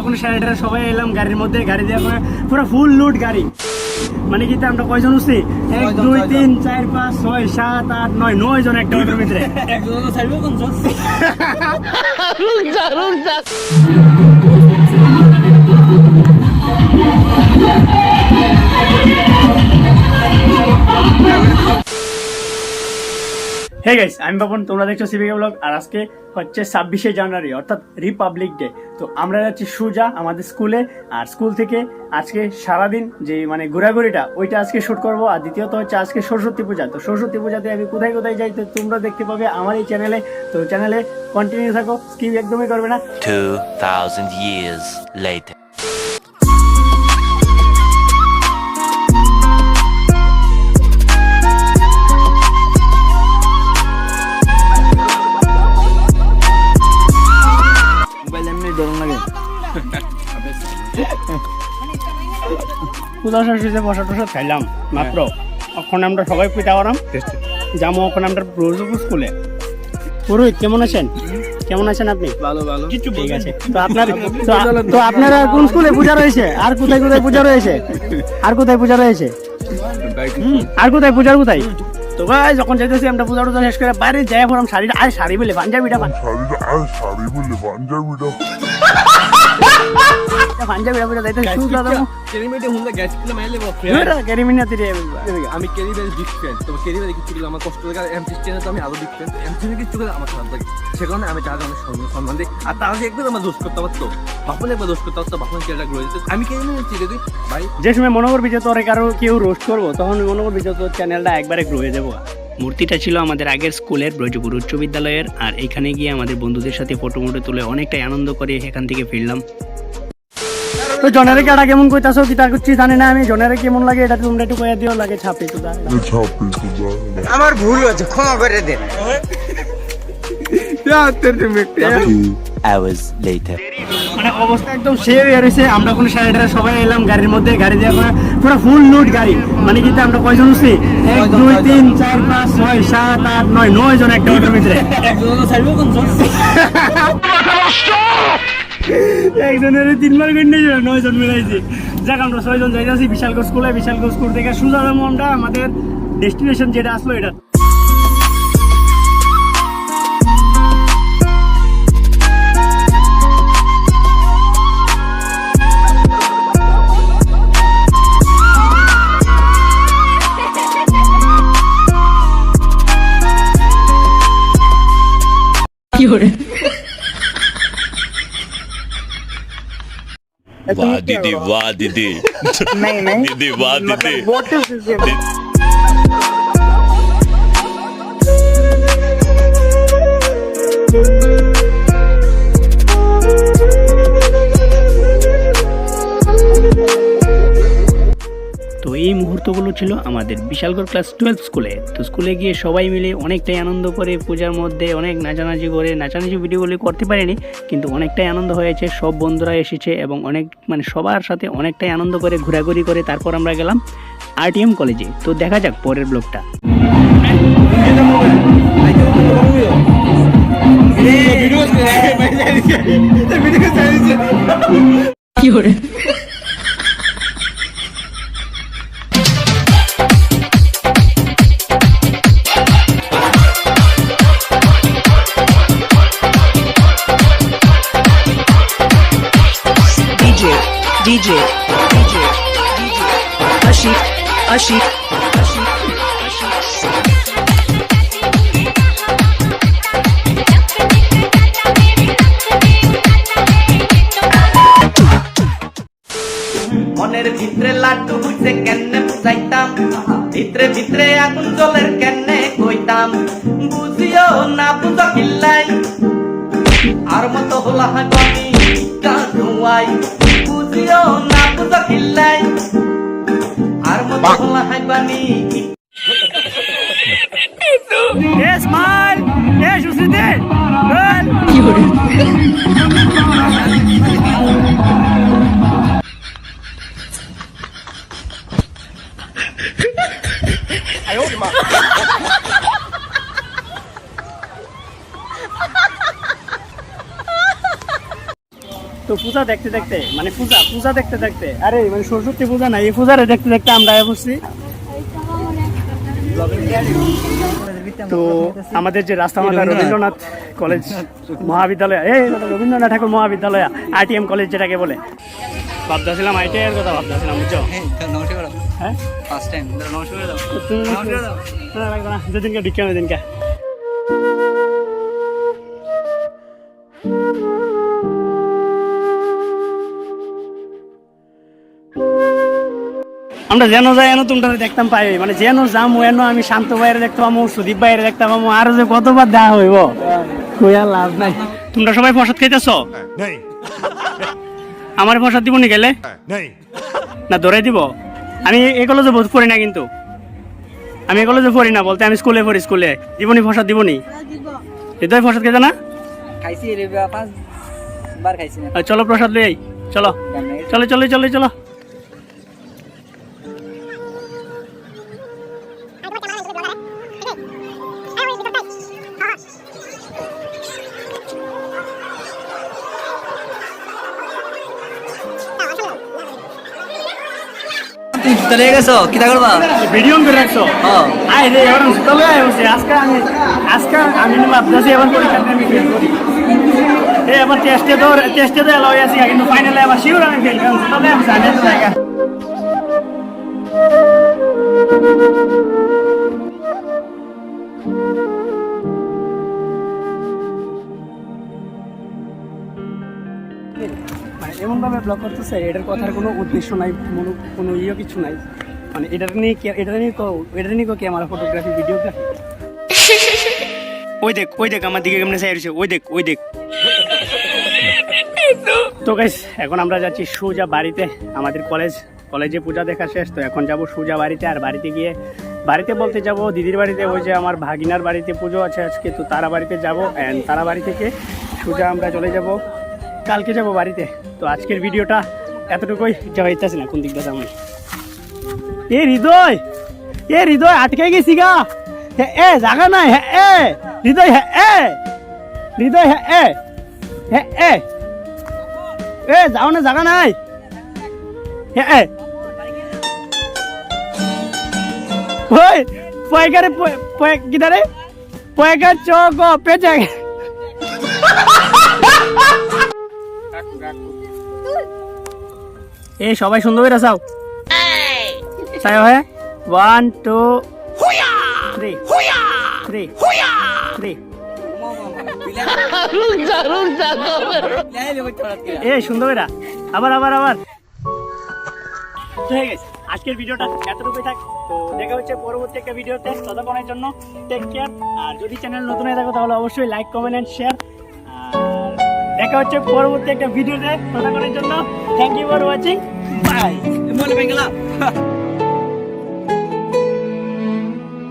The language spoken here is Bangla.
কোনো সাইডে সবাই এলাম গাড়ির মধ্যে, গাড়ি দিয়ে পুরো ফুল লোড গাড়ি। মানে কি আমরা কয়জন উঠছি? 1 2 3 4 5 6 7 8 9 9 জন একটা অটোর ভিতরে। একজন তো ছাড়বে কোন জন? রুক যা হে গাইস, আমি বাবন, তোমরা দেখছো সিবিকে ব্লগ। আর আজকে হচ্ছে 26শে জানুয়ারি অর্থাৎ রিপাবলিক ডে। তো আমরা যাচ্ছি সুজা আমাদের স্কুলে, আর স্কুল থেকে আজকে সারাদিন যে মানে ঘোরাঘুরিটা ওইটা আজকে শুট করবো। আর দ্বিতীয়ত হচ্ছে আজকে সরস্বতী পূজা। তো সরস্বতী পূজাতে আমি কোথায় কোথায় যাই তো তোমরা দেখতে পাবে আমার এই চ্যানেলে। তো চ্যানেলে কন্টিনিউ থাকো, স্কিপ একদমই করবে না। 2000 years later. বসা টসা খাইলাম মাত্র, ওখানে আমরা সবাই পিঠা করাম যাবো। ওখানে আমরা ব্রজপুর স্কুলে। পুরোহিত কেমন আছেন? কেমন আছেন আপনি? ভালো ভালো, ঠিক আছে। তো আপনার তো আপনারা কোন স্কুলে পূজা রয়েছে? আর কোথায় কোথায় পূজা রয়েছে? আর কোথায় পূজা রয়েছে? আর কোথায় পূজার কোথায়? তো ভাই যখন যাইতেছি আমরা পূজা টুজা শেষ করে বাইরে যাই পড়াম শাড়িটা, আর শাড়ি বলে পাঞ্জাবিটা পাঞ্জাবিটা পরে যাইতে শুজ দাও। কেরিমিটে হুন্ডা গ্যাস কিলো মাইলে এটা কেরিমিনা তিরে আমি কেরিবের বিগ ফ্যান। তো কেরিবের কিছু গেলে আমার কষ্ট লাগে, আর এমটি স্টেনে তো আমি আরো বিগ ফ্যান। এমটি কিছু গেলে আমার খারাপ লাগে, সে কারণে আমি তার অনেক সম্মান দিই। আর তার আগে একবার আমার দোষ করতে পারতো, বাপনে একবার দোষ করতে পারতো, বাপন কেটা গ্রো যেত। আমি কেরিমিনে চিড়ে দিই ভাই। যে সময় মনে করবি যে তোরে কারো কেউ রোস্ট করবো, তখন মনে করবি যে তোর চ্যানেলটা একবারে গ্রো হয়ে যাবো। মূর্তিটা ছিল আমাদের আগের স্কুলের ব্রজপুর উচ্চ বিদ্যালয়ের। আর এখানে গিয়ে আমাদের বন্ধুদের সাথে ফটো মোটো তুলে অনেকটাই আনন্দ করে এখান থেকে ফিরলাম। তো জনেরে কাটা কেমন কইতাছো কি তা করছি জানি না আমি। জনেরে কেমন লাগে এটা তোমরা একটু কইয়া দিও। লাগে ছাপে তো আমার ভুল হয়েছে, ক্ষমা করে দেন। Hours later. মানে অবস্থা একদম সেভ হয়ে রয়েছে। আমরা কোনো সাইডে সবাই এলাম গাড়ির মধ্যে, গাড়ি দিয়ে পুরো ফুল লোড গাড়ি। মানে কি আমরা কয়জন উঠছি? 1 2 3 4 5 6 7 8 9 9 জন একটা অটোর ভিতরে। একজন তো ছাড়বে কোন জন? একজনের 3 বার গন্ডে 9 জন মিলাইছি। যাক আমরা 6 জন যাইতাছি বিশালগড় স্কুলে। বিশালগড় স্কুল থেকে সুজা যাবো আমরা আমাদের ডেস্টিনেশন যেটা আসলো এটা। वाह दीदी, वाह दीदी, नहीं दीदी वाह दीदी। What is this? তো এই মুহূর্তগুলো ছিল আমাদের বিশালগড় ক্লাস 12 স্কুলে। তো স্কুলে গিয়ে সবাই মিলে অনেকটাই আনন্দ করে পূজার মধ্যে অনেক নাচানাচি করে, নাচানাচি ভিডিওগুলি করতে পারিনি কিন্তু অনেকটাই আনন্দ হয়েছে। সব বন্ধুরা এসেছে এবং অনেক মানে সবার সাথে অনেকটাই আনন্দ করে ঘোরাঘুরি করে তারপর আমরা গেলাম আরটিএম কলেজে। তো দেখা যাক পরের ব্লগটা। কি করে DJ Ashik Ashik Ashik মনের ভিতরে লাড্ডু হইছে কেনে বুঝাইতাম, ভিতরে ভিতরে আগুন জলের কেনে কইতাম, বুঝিও না বুঝো কিল্লাই আর মতো হলা হাগনি কাঁদুয়াই, বুঝিও না বুঝো কিল্লাই আর মতো হলা হাগনি। স্মাইল এ সুশ্রীতে কি করে তো পূজা দেখতে দেখতে মানে পূজা দেখতে দেখতে আরে মানে সরস্বতী পূজা না এই পূজারে দেখতে দেখতে আমরা বসছি। তো আমাদের যে রাস্তামাতা রবীন্দ্রনাথ কলেজ মহাবিদ্যালয় রবীন্দ্রনাথ ঠাকুর মহাবিদ্যালয় আইটিএম কলেজ যেটাকে বলে ভাবতেছিলাম আইটিআই এর কথা ভাবতেছিলাম বুঝছো। হ্যাঁ যেদিনকে বিজ্ঞান ওইদিনকে আমরা যেন যাই এনো তোমরা দেখতাম পাই মানে যেন যাম এন আমি শান্ত বাইরে দেখতে পাবো সুদীপ বাইরে দেখতে পাবো আর যে কতবার দেওয়া হইব কইয়া লাভ নাই। তোমরা সবাই প্রসাদ খাইতেছো? আমার প্রসাদ দিব নি গেলে না ধরাই দিব? আমি এই কলেজে পড়ি না, কিন্তু আমি এই কলেজে পড়ি না বলতে আমি স্কুলে পড়ি। স্কুলে দিবনি প্রসাদ দিবনি? হৃদয় প্রসাদ খেতে না? খাইছি রে 5 বার খাইছি না। চলো প্রসাদ লই চলো চলো চলো চলো চলো। চলে গেছো কিটা করবা? ভিডিও করে রাখছো? হ্যাঁ আই রে এবার চলে আইছে আজকে আমি ভাবতেছি এবার পরীক্ষাতে আমি ফেল করি। এবার টেস্টে তো এলো আছি কিন্তু ফাইনালে আবার শিওর আমি ফেল করব। তবে আমি জানি তো জায়গা এমন ভাবে ব্লগ করতেছে এটার কথার কোনো উদ্দেশ্য নাই, কোনো ইয়ে কিছু নাই। মানে এটা নিয়ে ক্যামেরা ফটোগ্রাফি ভিডিওগ্রাফি। ওই দেখ আমার দিকে কেমনে চাই রয়েছে, ওই দেখ। তো গাইস এখন আমরা যাচ্ছি সোজা বাড়িতে। আমাদের কলেজে পূজা দেখা শেষ, তো এখন যাব সোজা বাড়িতে। আর বাড়িতে বলতে যাব দিদির বাড়িতে, ওই যে আমার ভাগিনার বাড়িতে পুজো আছে আজকে, তো তারা বাড়িতে যাব। অ্যান্ড তারা বাড়ি থেকে সোজা আমরা চলে যাব কালকে যাব বাড়িতে। তো আজকের ভিডিওটা এতটুকুই, যাওয়া ইচ্ছা না কোন দিকটা যাবো। এ হৃদয় আটকে গেছি গা। এ জায়গা নাই। হৃদয় যাও না, জায়গা নাই। পয়কারে কিদারে পয়কার চক পেঁচে এ সবাই সুন্দর করে চাও চাই হয় 1 2 3 এ সুন্দর করে আবার ঠিক আছে। আজকের ভিডিওটা এতটুকুই থাক। তো দেখা হচ্ছে পরবর্তী একটা ভিডিওতে। ততক্ষণের জন্য টেক কেয়ার। আর যদি চ্যানেল নতুন হয়ে থাকো তাহলে অবশ্যই লাইক কমেন্ট এন্ড শেয়ার। আর দেখা হচ্ছে পরবর্তী একটা ভিডিওতে। ততক্ষণের জন্য thank you for watching, by.